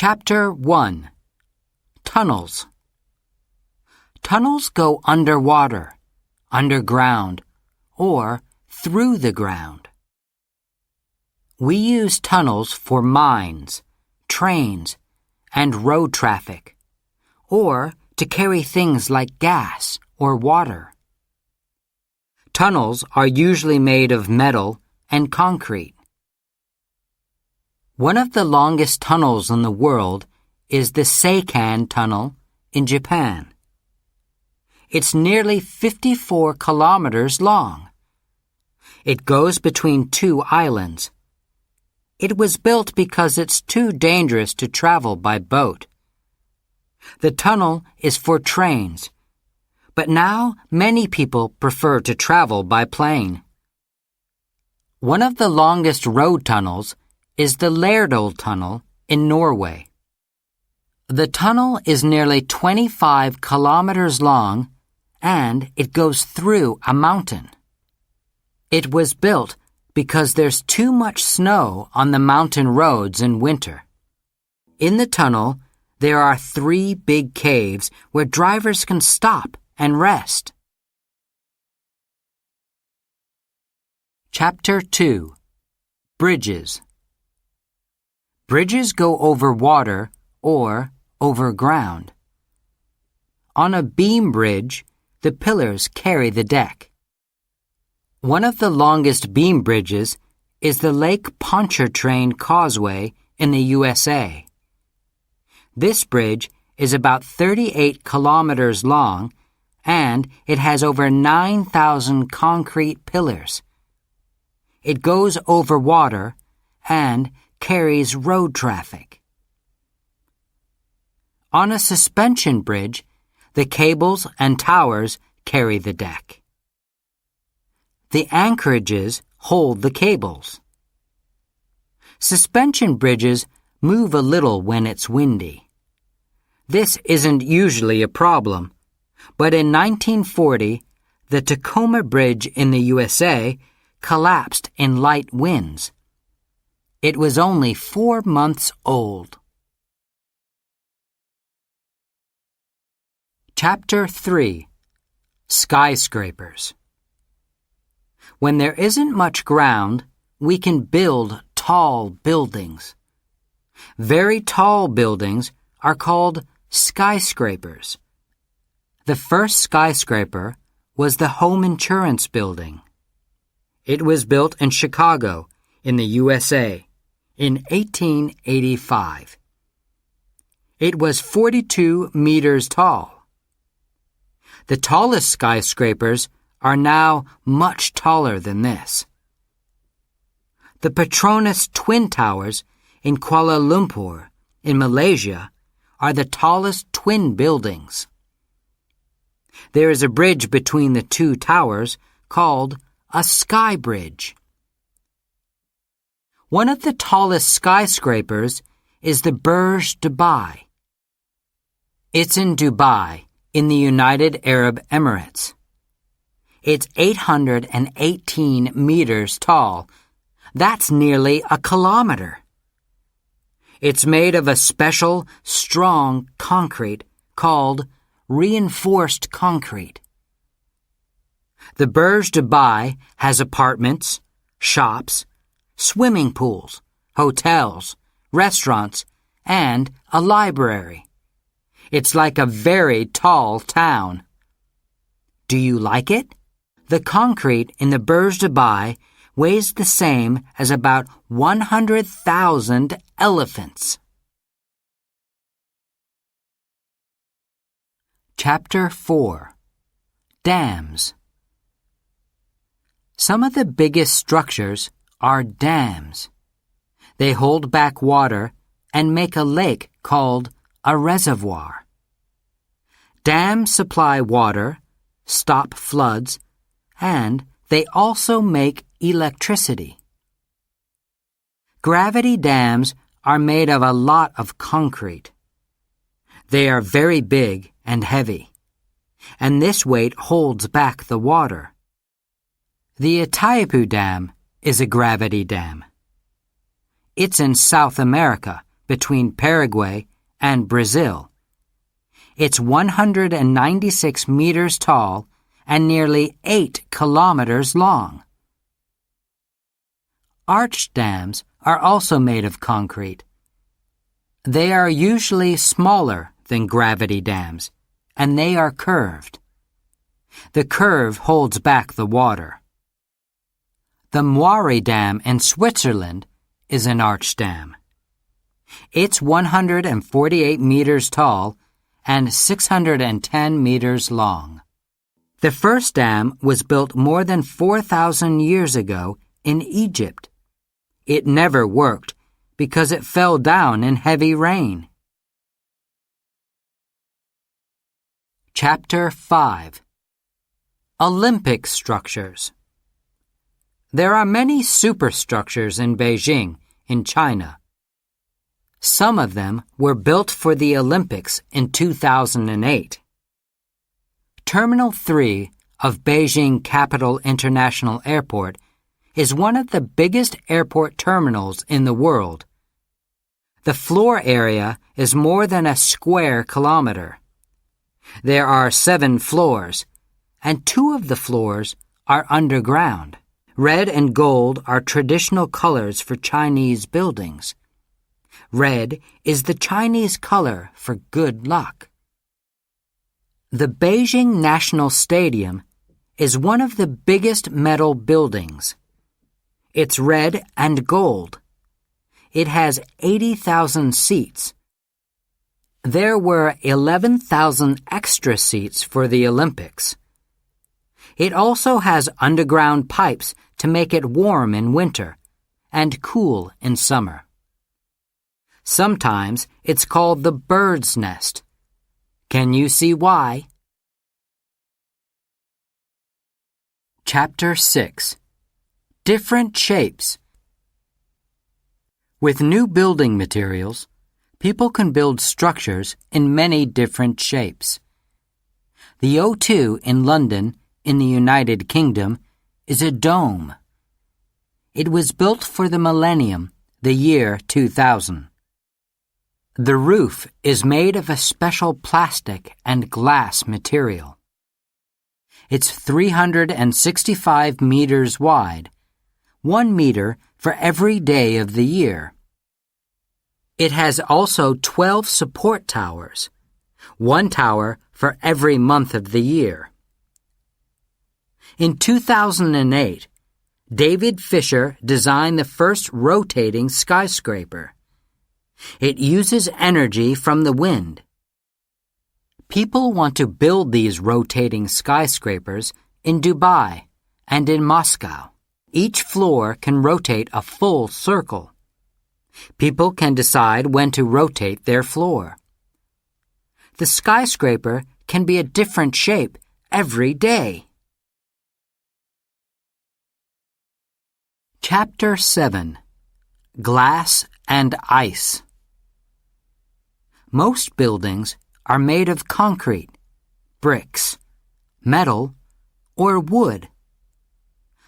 Chapter 1. Tunnels. Tunnels go underwater, underground, or through the ground. We use tunnels for mines, trains, and road traffic, or to carry things like gas or water. Tunnels are usually made of metal and concrete. One of the longest tunnels in the world is the Seikan Tunnel in Japan. It's nearly 54 kilometers long. It goes between two islands. It was built because it's too dangerous to travel by boat. The tunnel is for trains, but now many people prefer to travel by plane. One of the longest road tunnels is the Lærdal Tunnel in Norway. The tunnel is nearly 25 kilometers long and it goes through a mountain. It was built because there's too much snow on the mountain roads in winter. In the tunnel, there are 3 big caves where drivers can stop and rest. Chapter 2. Bridges. Bridges go over water or over ground. On a beam bridge, the pillars carry the deck. One of the longest beam bridges is the Lake Pontchartrain Causeway in the USA. This bridge is about 38 kilometers long and it has over 9,000 concrete pillars. It goes over water and carries road traffic. On a suspension bridge, the cables and towers carry the deck. The anchorages hold the cables. Suspension bridges move a little when it's windy. This isn't usually a problem, but in 1940, the Tacoma Bridge in the USA collapsed in light winds. It was only 4 months old. Chapter 3. Skyscrapers. When there isn't much ground, we can build tall buildings. Very tall buildings are called skyscrapers. The first skyscraper was the Home Insurance Building. It was built in Chicago, in the USA, in 1885. It was 42 meters tall. The tallest skyscrapers are now much taller than this. The Petronas Twin Towers in Kuala Lumpur, in Malaysia, are the tallest twin buildings. There is a bridge between the two towers called a sky bridge. One of the tallest skyscrapers is the Burj Dubai. It's in Dubai, in the United Arab Emirates. It's 818 meters tall. That's nearly a kilometer. It's made of a special, strong concrete called reinforced concrete. The Burj Dubai has apartments, shops, swimming pools, hotels, restaurants, and a library. It's like a very tall town. Do you like it? The concrete in the Burj Dubai weighs the same as about 100,000 elephants. Chapter 4. Dams. Some of the biggest structures are dams. They hold back water and make a lake called a reservoir. Dams supply water, stop floods, and they also make electricity. Gravity dams are made of a lot of concrete. They are very big and heavy, and this weight holds back the water. The Itaipu Dam is a gravity dam. It's in South America, between Paraguay and Brazil. It's 196 meters tall and nearly 8 kilometers long. Arch dams are also made of concrete. They are usually smaller than gravity dams, and they are curved. The curve holds back the water. The Moiri Dam in Switzerland is an arch dam. It's 148 meters tall and 610 meters long. The first dam was built more than 4,000 years ago in Egypt. It never worked because it fell down in heavy rain. Chapter 5. Olympic Structures. There are many superstructures in Beijing, in China. Some of them were built for the Olympics in 2008. Terminal 3 of Beijing Capital International Airport is one of the biggest airport terminals in the world. The floor area is more than a square kilometer. There are 7 floors, and 2 of the floors are underground. Red and gold are traditional colors for Chinese buildings. Red is the Chinese color for good luck. The Beijing National Stadium is one of the biggest metal buildings. It's red and gold. It has 80,000 seats. There were 11,000 extra seats for the Olympics. It also has underground pipes to make it warm in winter and cool in summer. Sometimes it's called the bird's nest. Can you see why? Chapter 6. Different Shapes. With new building materials, people can build structures in many different shapes. The O2 in London, in the United Kingdom, is a dome. It was built for the millennium, the year 2000. The roof is made of a special plastic and glass material. It's 365 meters wide, 1 meter for every day of the year. It has also 12 support towers, 1 tower for every month of the year. In 2008, David Fisher designed the first rotating skyscraper. It uses energy from the wind. People want to build these rotating skyscrapers in Dubai and in Moscow. Each floor can rotate a full circle. People can decide when to rotate their floor. The skyscraper can be a different shape every day. Chapter 7. Glass and Ice. Most buildings are made of concrete, bricks, metal, or wood.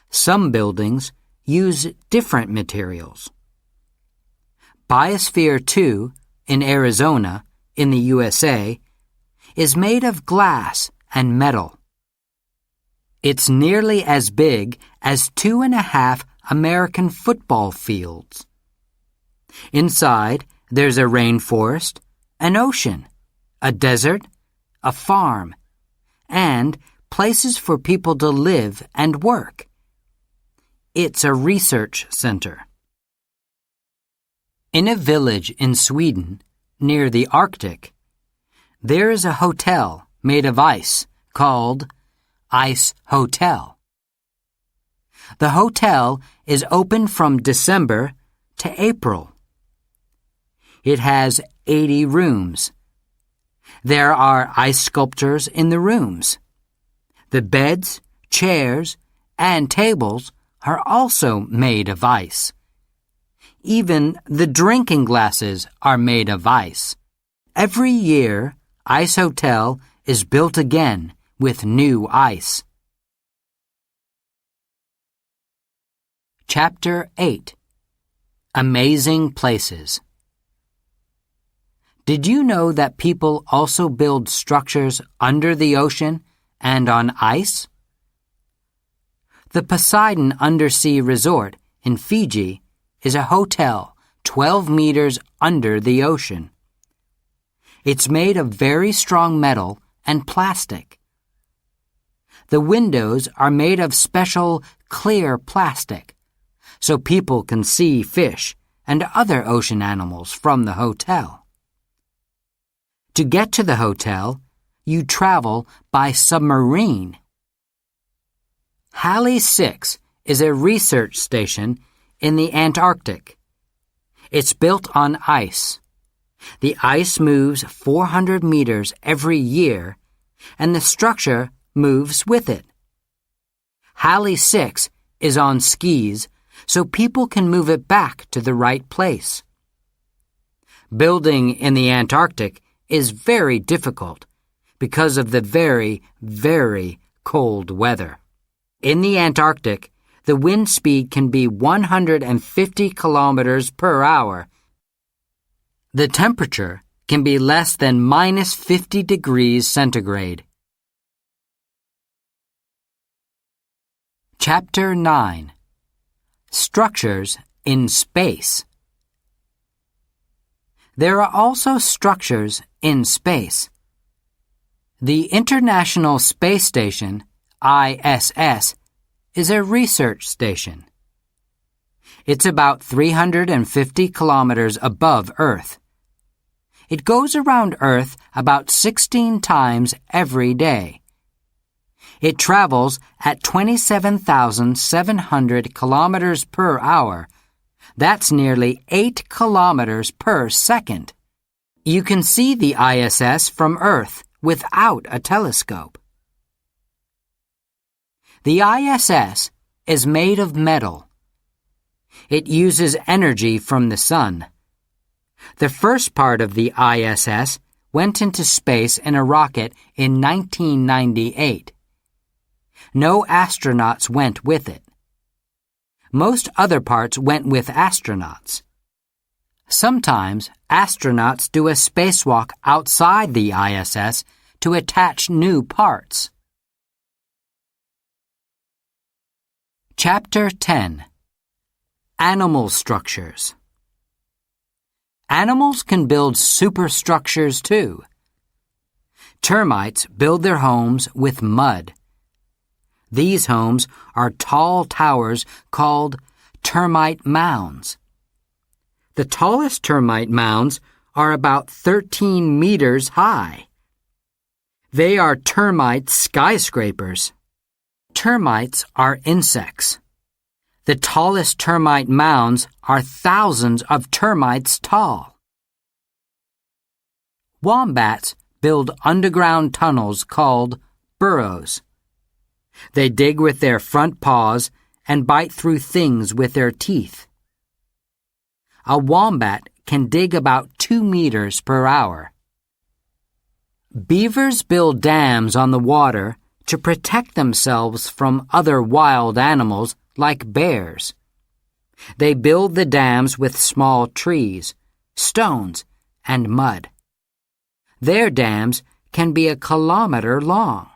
Some buildings use different materials. Biosphere 2 in Arizona, in the USA, is made of glass and metal. It's nearly as big as 2.5 American football fields. Inside, there's a rainforest, an ocean, a desert, a farm, and places for people to live and work. It's a research center. In a village in Sweden, near the Arctic, there is a hotel made of ice called Ice Hotel. The hotel is open from December to April. It has 80 rooms. There are ice sculptures in the rooms. The beds, chairs, and tables are also made of ice. Even the drinking glasses are made of ice. Every year, Ice Hotel is built again with new ice. Chapter 8. Amazing Places. Did you know that people also build structures under the ocean and on ice? The Poseidon Undersea Resort in Fiji is a hotel 12 meters under the ocean. It's made of very strong metal and plastic. The windows are made of special clear plastic, so people can see fish and other ocean animals from the hotel. To get to the hotel, you travel by submarine. Halley 6 is a research station in the Antarctic. It's built on ice. The ice moves 400 meters every year, and the structure moves with it. Halley 6 is on skis, so people can move it back to the right place. Building in the Antarctic is very difficult because of the very, very cold weather. In the Antarctic, the wind speed can be 150 kilometers per hour. The temperature can be less than minus 50 degrees centigrade. Chapter 9. Structures in Space. There are also structures in space. The International Space Station, ISS, is a research station. It's about 350 kilometers above Earth. It goes around Earth about 16 times every day. It travels at 27,700 kilometers per hour. That's nearly 8 kilometers per second. You can see the ISS from Earth without a telescope. The ISS is made of metal. It uses energy from the sun. The first part of the ISS went into space in a rocket in 1998. No astronauts went with it. Most other parts went with astronauts. Sometimes astronauts do a spacewalk outside the ISS to attach new parts. Chapter 10. Animal Structures. Animals can build superstructures too. Termites build their homes with mud. These homes are tall towers called termite mounds. The tallest termite mounds are about 13 meters high. They are termite skyscrapers. Termites are insects. The tallest termite mounds are thousands of termites tall. Wombats build underground tunnels called burrows. They dig with their front paws and bite through things with their teeth. A wombat can dig about 2 meters per hour. Beavers build dams on the water to protect themselves from other wild animals like bears. They build the dams with small trees, stones, and mud. Their dams can be a kilometer long.